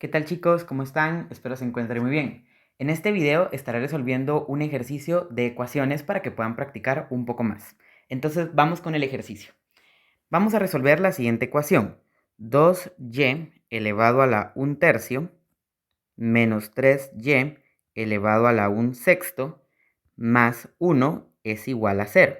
¿Qué tal chicos? ¿Cómo están? Espero se encuentren muy bien. En este video estaré resolviendo un ejercicio de ecuaciones para que puedan practicar un poco más. Entonces vamos con el ejercicio. Vamos a resolver la siguiente ecuación. 2y elevado a la 1/3 menos 3y elevado a la 1/6 más 1 es igual a 0.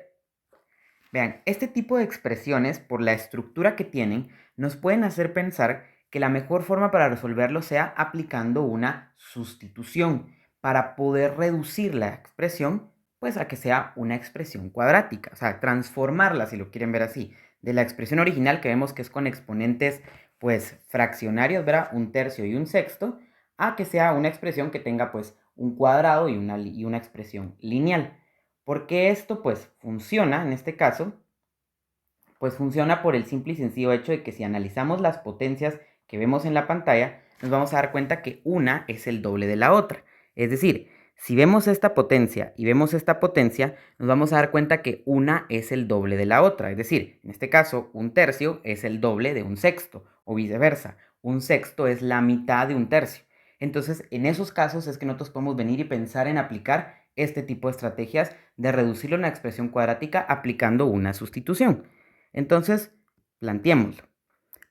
Vean, este tipo de expresiones, por la estructura que tienen, nos pueden hacer pensar que la mejor forma para resolverlo sea aplicando una sustitución para poder reducir la expresión, pues a que sea una expresión cuadrática, o sea, transformarla, si lo quieren ver así, de la expresión original que vemos que es con exponentes, pues, fraccionarios, ¿verdad? 1/3 y 1/6, a que sea una expresión que tenga, pues, un cuadrado y una expresión lineal. ¿Por qué esto pues funciona en este caso? Pues funciona por el simple y sencillo hecho de que si analizamos las potencias que vemos en la pantalla, nos vamos a dar cuenta que una es el doble de la otra. Es decir, si vemos esta potencia y vemos esta potencia, nos vamos a dar cuenta que una es el doble de la otra. Es decir, en este caso, 1/3 es el doble de 1/6 o viceversa. 1/6 es la mitad de 1/3. Entonces, en esos casos es que nosotros podemos venir y pensar en aplicar este tipo de estrategias de reducirlo a una expresión cuadrática aplicando una sustitución. Entonces, planteémoslo.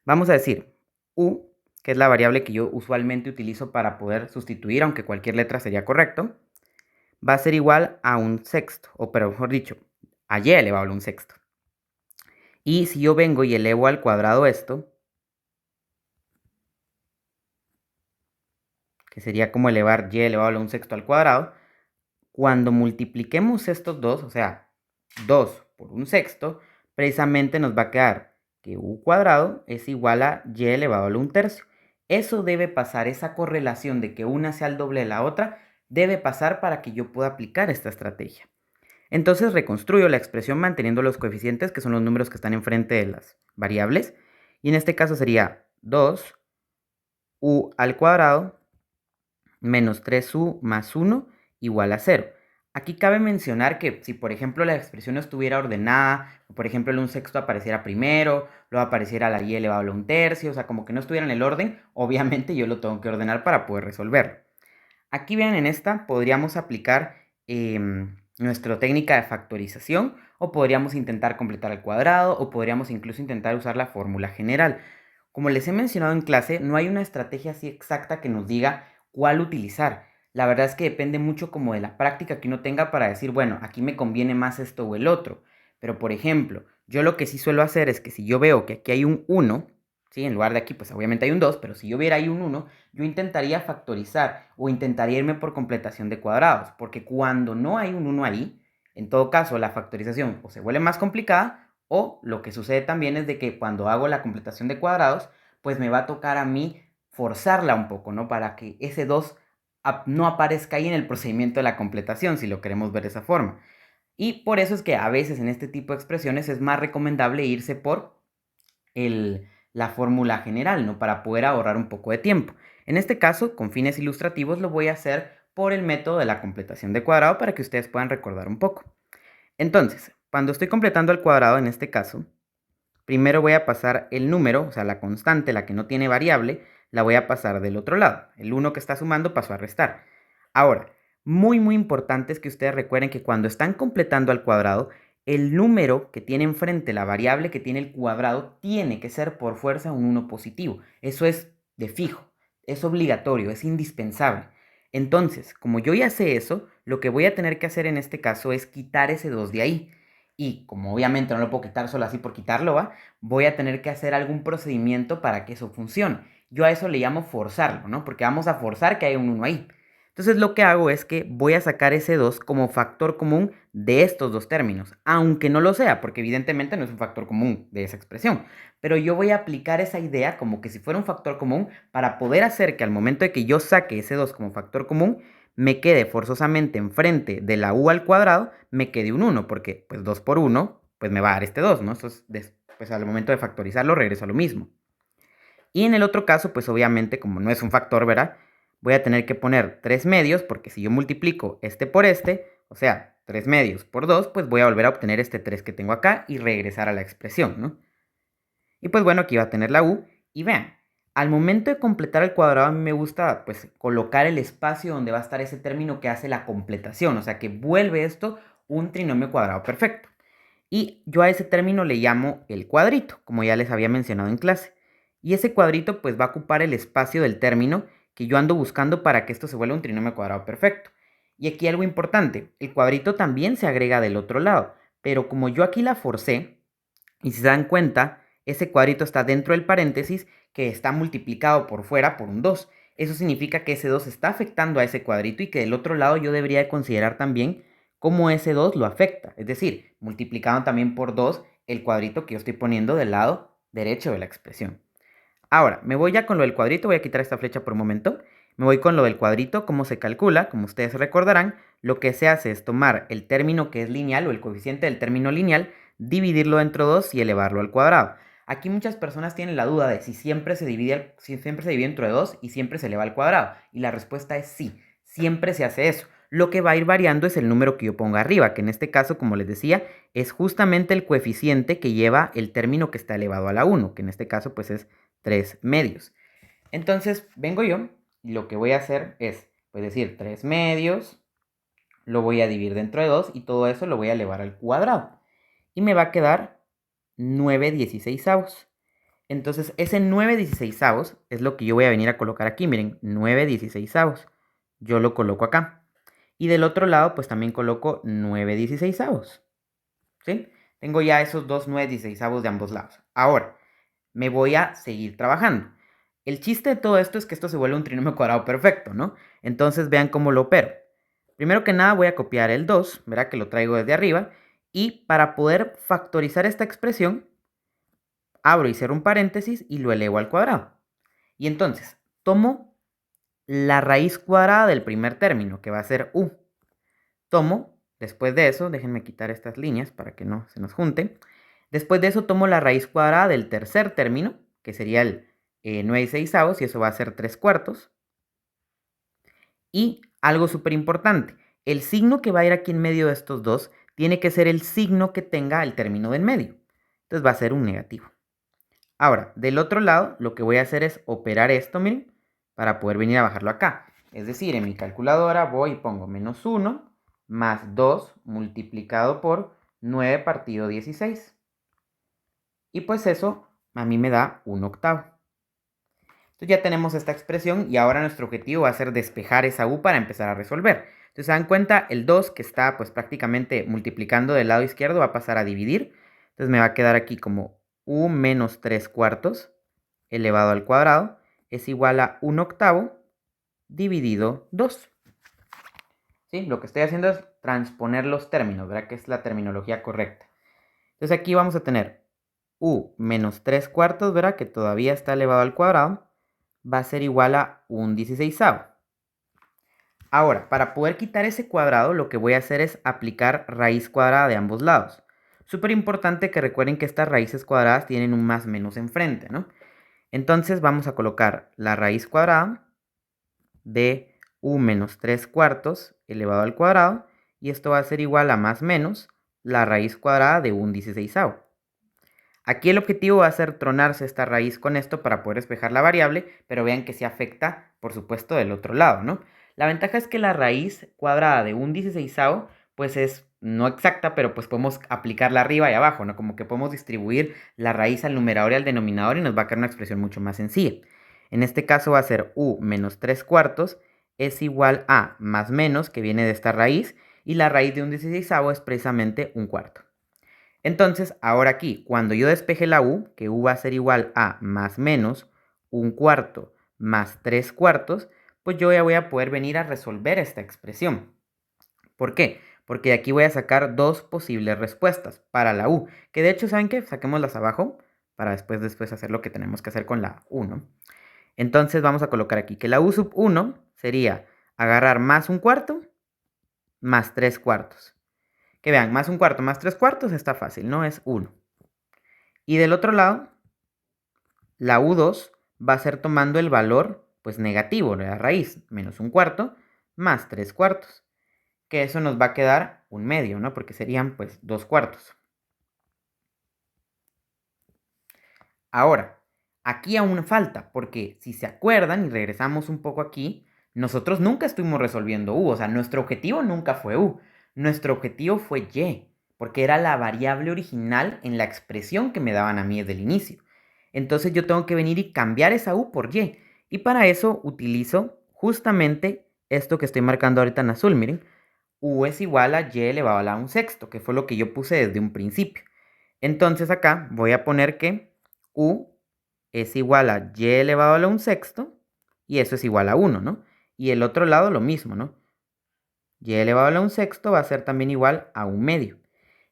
Vamos a decir u, que es la variable que yo usualmente utilizo para poder sustituir, aunque cualquier letra sería correcto, va a ser igual a 1/6, o pero mejor dicho, a y elevado a 1/6. Y si yo vengo y elevo al cuadrado esto, que sería como elevar y elevado a 1/6 al cuadrado, cuando multipliquemos estos dos, o sea, 2 por 1/6, precisamente nos va a quedar que u cuadrado es igual a y elevado a la 1/3. Eso debe pasar, esa correlación de que una sea el doble de la otra, debe pasar para que yo pueda aplicar esta estrategia. Entonces reconstruyo la expresión manteniendo los coeficientes, que son los números que están enfrente de las variables. Y en este caso sería 2u al cuadrado menos 3u más 1 igual a 0. Aquí cabe mencionar que si por ejemplo la expresión no estuviera ordenada, por ejemplo el 1/6 apareciera primero, luego apareciera la y elevado a la 1/3, o sea, como que no estuviera en el orden, obviamente yo lo tengo que ordenar para poder resolverlo. Aquí vean, en esta podríamos aplicar nuestra técnica de factorización, o podríamos intentar completar al cuadrado, o podríamos incluso intentar usar la fórmula general. Como les he mencionado en clase, no hay una estrategia así exacta que nos diga cuál utilizar. La verdad es que depende mucho como de la práctica que uno tenga para decir, bueno, aquí me conviene más esto o el otro. Pero por ejemplo, yo lo que sí suelo hacer es que si yo veo que aquí hay un 1, ¿sí? En lugar de aquí, pues obviamente hay un 2, pero si yo viera ahí un 1, yo intentaría factorizar o intentaría irme por completación de cuadrados, porque cuando no hay un 1 ahí, en todo caso la factorización o se vuelve más complicada, o lo que sucede también es de que cuando hago la completación de cuadrados, pues me va a tocar a mí forzarla un poco, ¿no? Para que ese 2 no aparezca ahí en el procedimiento de la completación, si lo queremos ver de esa forma. Y por eso es que a veces en este tipo de expresiones es más recomendable irse por la fórmula general, ¿no? Para poder ahorrar un poco de tiempo. En este caso, con fines ilustrativos, lo voy a hacer por el método de la completación de cuadrado para que ustedes puedan recordar un poco. Entonces, cuando estoy completando el cuadrado, en este caso, primero voy a pasar el número, o sea, la constante, la que no tiene variable, la voy a pasar del otro lado. El 1 que está sumando pasó a restar. Ahora, muy importante es que ustedes recuerden que cuando están completando al cuadrado, el número que tiene enfrente, la variable que tiene el cuadrado, tiene que ser por fuerza un 1 positivo. Eso es de fijo, es obligatorio, es indispensable. Entonces, como yo ya sé eso, lo que voy a tener que hacer en este caso es quitar ese 2 de ahí. Y como obviamente no lo puedo quitar solo así por quitarlo, ¿va? Voy a tener que hacer algún procedimiento para que eso funcione. Yo a eso le llamo forzarlo, ¿no? Porque vamos a forzar que haya un 1 ahí. Entonces lo que hago es que voy a sacar ese 2 como factor común de estos dos términos, aunque no lo sea, porque evidentemente no es un factor común de esa expresión. Pero yo voy a aplicar esa idea como que si fuera un factor común para poder hacer que al momento de que yo saque ese 2 como factor común, me quede forzosamente enfrente de la u al cuadrado, me quede un 1, porque pues 2 por 1, pues me va a dar este 2, ¿no? Entonces, pues al momento de factorizarlo regreso a lo mismo. Y en el otro caso, pues obviamente, como no es un factor, ¿verdad? Voy a tener que poner 3 medios, porque si yo multiplico este por este, o sea, 3 medios por 2, pues voy a volver a obtener este 3 que tengo acá y regresar a la expresión, ¿no? Y pues bueno, aquí va a tener la u. Y vean, Al momento de completar el cuadrado, a mí me gusta pues colocar el espacio donde va a estar ese término que hace la completación, o sea que vuelve esto un trinomio cuadrado perfecto. Y yo a ese término le llamo el cuadrito, como ya les había mencionado en clase. Y ese cuadrito pues va a ocupar el espacio del término que yo ando buscando para que esto se vuelva un trinomio cuadrado perfecto. Y aquí algo importante, el cuadrito también se agrega del otro lado, pero como yo aquí la forcé, y si se dan cuenta, ese cuadrito está dentro del paréntesis que está multiplicado por fuera por un 2. Eso significa que ese 2 está afectando a ese cuadrito y que del otro lado yo debería de considerar también cómo ese 2 lo afecta. Es decir, multiplicando también por 2 el cuadrito que yo estoy poniendo del lado derecho de la expresión. Ahora, me voy ya con lo del cuadrito, voy a quitar esta flecha por un momento. Me voy con lo del cuadrito, cómo se calcula, como ustedes recordarán, lo que se hace es tomar el término que es lineal o el coeficiente del término lineal, dividirlo entre 2 y elevarlo al cuadrado. Aquí muchas personas tienen la duda de si siempre se divide, entre 2 y siempre se eleva al cuadrado. Y la respuesta es sí, siempre se hace eso. Lo que va a ir variando es el número que yo ponga arriba, que en este caso, como les decía, es justamente el coeficiente que lleva el término que está elevado a la 1, que en este caso pues es 3 medios. Entonces, vengo yo y lo que voy a hacer es, pues decir, 3 medios, lo voy a dividir dentro de 2 y todo eso lo voy a elevar al cuadrado. Y me va a quedar 9 dieciseisavos. Entonces, ese 9 dieciseisavos es lo que yo voy a venir a colocar aquí. Miren, 9 dieciseisavos. Yo lo coloco acá. Y del otro lado, pues también coloco 9 dieciseisavos. ¿Sí? Tengo ya esos dos 9 dieciseisavos de ambos lados. Ahora, me voy a seguir trabajando. El chiste de todo esto es que esto se vuelve un trinomio cuadrado perfecto, ¿no? Entonces vean cómo lo opero. Primero que nada voy a copiar el 2, verá que lo traigo desde arriba, y para poder factorizar esta expresión, abro y cierro un paréntesis y lo elevo al cuadrado. Y entonces, tomo la raíz cuadrada del primer término, que va a ser u. Tomo, después de eso, déjenme quitar estas líneas para que no se nos junte. Después de eso tomo la raíz cuadrada del tercer término, que sería el 9 sexavos, y eso va a ser 3 cuartos. Y algo súper importante, el signo que va a ir aquí en medio de estos dos tiene que ser el signo que tenga el término del medio. Entonces va a ser un negativo. Ahora, del otro lado, lo que voy a hacer es operar esto, miren, para poder venir a bajarlo acá. Es decir, en mi calculadora voy y pongo menos 1 más 2 multiplicado por 9 partido 16. Y pues eso a mí me da un octavo. Entonces ya tenemos esta expresión y ahora nuestro objetivo va a ser despejar esa u para empezar a resolver. Entonces se dan cuenta, el 2 que está pues prácticamente multiplicando del lado izquierdo va a pasar a dividir. Entonces me va a quedar aquí como u menos 3 cuartos elevado al cuadrado es igual a un octavo dividido 2. ¿Sí? Lo que estoy haciendo es transponer los términos, ¿verdad? Que es la terminología correcta. Entonces aquí vamos a tener u menos 3 cuartos, ¿verdad? Que todavía está elevado al cuadrado, va a ser igual a un 16avo. Ahora, para poder quitar ese cuadrado, lo que voy a hacer es aplicar raíz cuadrada de ambos lados. Súper importante que recuerden que estas raíces cuadradas tienen un más menos enfrente, ¿no? Entonces vamos a colocar la raíz cuadrada de u menos 3 cuartos elevado al cuadrado, y esto va a ser igual a más menos la raíz cuadrada de un 16avo. Aquí el objetivo va a ser tronarse esta raíz con esto para poder despejar la variable, pero vean que se afecta, por supuesto, del otro lado, ¿no? La ventaja es que la raíz cuadrada de un 16avo, pues es no exacta, pero pues podemos aplicarla arriba y abajo, ¿no? Como que podemos distribuir la raíz al numerador y al denominador y nos va a quedar una expresión mucho más sencilla. En este caso va a ser u menos 3 cuartos es igual a más menos, que viene de esta raíz, y la raíz de un 16avo es precisamente un cuarto. Entonces, ahora aquí, cuando yo despeje la u, que u va a ser igual a más menos un cuarto más 3 cuartos, pues yo ya voy a poder venir a resolver esta expresión. ¿Por qué? Porque de aquí voy a sacar dos posibles respuestas para la u, que de hecho, ¿saben qué? Saquémoslas abajo para después hacer lo que tenemos que hacer con la u, ¿no? Entonces vamos a colocar aquí que la u sub 1 sería agarrar más un cuarto más 3 cuartos. Que vean, más un cuarto más 3 cuartos está fácil, ¿no? Es 1. Y del otro lado, la U2 va a ser tomando el valor pues negativo de la raíz, menos un cuarto, más 3 cuartos. Que eso nos va a quedar un medio, ¿no? Porque serían pues 2 cuartos. Ahora, Aquí aún falta, porque si se acuerdan y regresamos un poco aquí, nosotros nunca estuvimos resolviendo u, o sea, nuestro objetivo nunca fue u, nuestro objetivo fue y, porque era la variable original en la expresión que me daban a mí desde el inicio. Entonces yo tengo que venir y cambiar esa u por y para eso utilizo justamente esto que estoy marcando ahorita en azul, miren, u es igual a y elevado a la 1/6, que fue lo que yo puse desde un principio. Entonces acá voy a poner que u es igual a y elevado a la 1/6 y eso es igual a 1, ¿no? Y el otro lado lo mismo, ¿no? Y elevado a la 1/6 va a ser también igual a 1/2.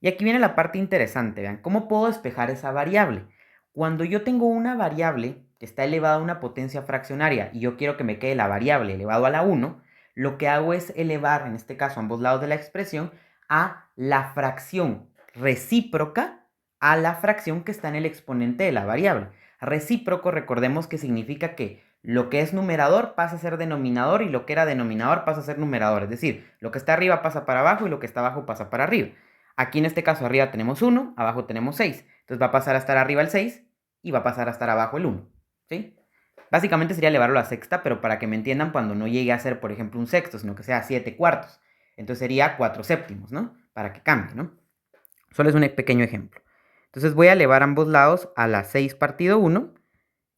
Y aquí viene la parte interesante, vean, ¿cómo puedo despejar esa variable? Cuando yo tengo una variable que está elevada a una potencia fraccionaria y yo quiero que me quede la variable elevado a la 1, lo que hago es elevar, en este caso, ambos lados de la expresión a la fracción recíproca a la fracción que está en el exponente de la variable. Recíproco, recordemos que significa que lo que es numerador pasa a ser denominador y lo que era denominador pasa a ser numerador. Es decir, lo que está arriba pasa para abajo y lo que está abajo pasa para arriba. Aquí en este caso arriba tenemos 1, abajo tenemos 6. Entonces va a pasar a estar arriba el 6 y va a pasar a estar abajo el 1. ¿Sí? Básicamente sería elevarlo a la sexta, pero para que me entiendan, cuando no llegue a ser, por ejemplo, un sexto, sino que sea 7/4. Entonces sería 4/7, ¿no? Para que cambie, ¿no? Solo es un pequeño ejemplo. Entonces voy a elevar ambos lados a la 6 partido 1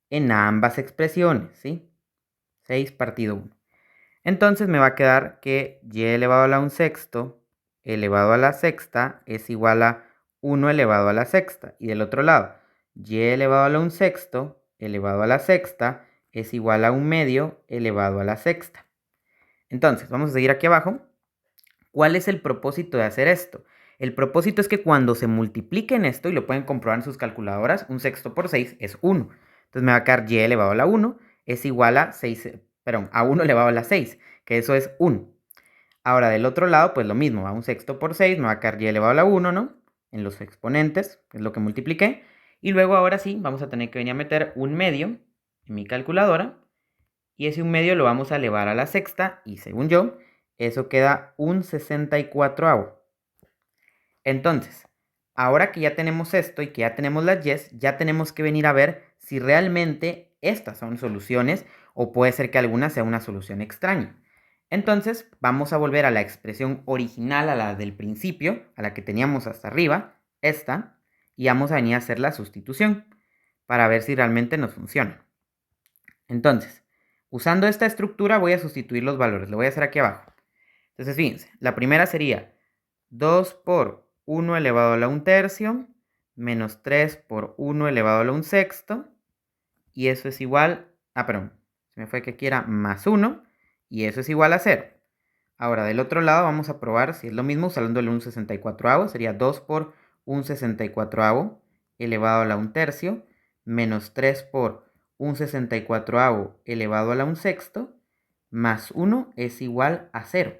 en ambas expresiones, ¿sí? 6 partido 1. Entonces me va a quedar que y elevado a la 1/6 elevado a la sexta es igual a 1 elevado a la sexta. Y del otro lado, y elevado a la 1/6 elevado a la sexta es igual a 1/2 elevado a la sexta. Entonces, vamos a seguir aquí abajo. ¿Cuál es el propósito de hacer esto? El propósito es que cuando se multipliquen esto, y lo pueden comprobar en sus calculadoras, 1/6 por 6 es 1. Entonces me va a quedar y elevado a la 1 es igual a 6, perdón, a 1 elevado a la 6, que eso es 1. Ahora del otro lado, pues lo mismo, va 1/6 por 6, me va a quedar y elevado a la 1, ¿no? En los exponentes, que es lo que multipliqué. Y luego ahora sí, vamos a tener que venir a meter 1/2 en mi calculadora. Y ese 1/2 lo vamos a elevar a la sexta y según yo, eso queda 1/64. Entonces, ahora que ya tenemos esto y que ya tenemos las yes, ya tenemos que venir a ver si realmente estas son soluciones o puede ser que alguna sea una solución extraña. Entonces, vamos a volver a la expresión original, a la del principio, a la que teníamos hasta arriba, esta, y vamos a venir a hacer la sustitución para ver si realmente nos funciona. Entonces, usando esta estructura voy a sustituir los valores. Lo voy a hacer aquí abajo. Entonces, fíjense, la primera sería 2 por 1 elevado a la 1/3 menos 3 por 1 elevado a la 1/6. Y eso es igual, perdón, se me fue que aquí era más 1 y eso es igual a 0. Ahora, del otro lado vamos a probar si es lo mismo usando el 1/64. Sería 2 por 1/64 elevado a la 1/3 menos 3 por 1/64 elevado a la 1/6 más 1 es igual a 0.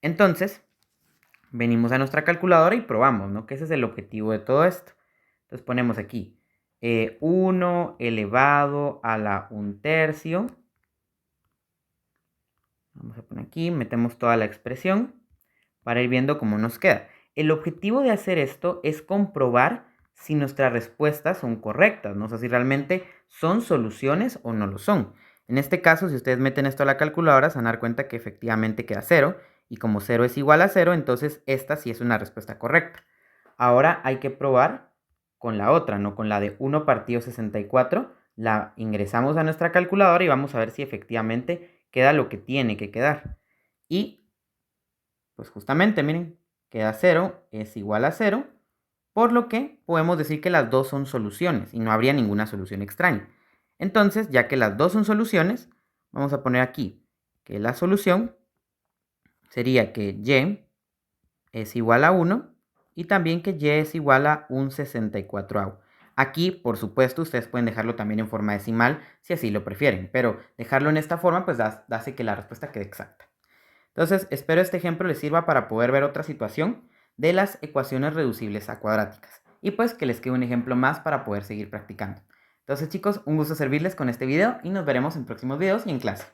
Entonces, venimos a nuestra calculadora y probamos, ¿no? Que ese es el objetivo de todo esto. Entonces ponemos aquí 1 elevado a la 1/3. Vamos a poner aquí, metemos toda la expresión para ir viendo cómo nos queda. El objetivo de hacer esto es comprobar si nuestras respuestas son correctas, ¿no? O sea, si realmente son soluciones o no lo son. En este caso, si ustedes meten esto a la calculadora, se van a dar cuenta que efectivamente queda 0. Y como 0 es igual a 0, entonces esta sí es una respuesta correcta. Ahora hay que probar con la otra, ¿no? Con la de 1 partido 64. La ingresamos a nuestra calculadora y vamos a ver si efectivamente queda lo que tiene que quedar. Y, pues justamente, miren, queda 0 es igual a 0, por lo que podemos decir que las dos son soluciones y no habría ninguna solución extraña. Entonces, ya que las dos son soluciones, vamos a poner aquí que la solución sería que y es igual a 1 y también que y es igual a 1/64. Aquí, por supuesto, ustedes pueden dejarlo también en forma decimal si así lo prefieren, pero dejarlo en esta forma pues hace que la respuesta quede exacta. Entonces, espero este ejemplo les sirva para poder ver otra situación de las ecuaciones reducibles a cuadráticas. Y pues que les quede un ejemplo más para poder seguir practicando. Entonces, chicos, un gusto servirles con este video y nos veremos en próximos videos y en clase.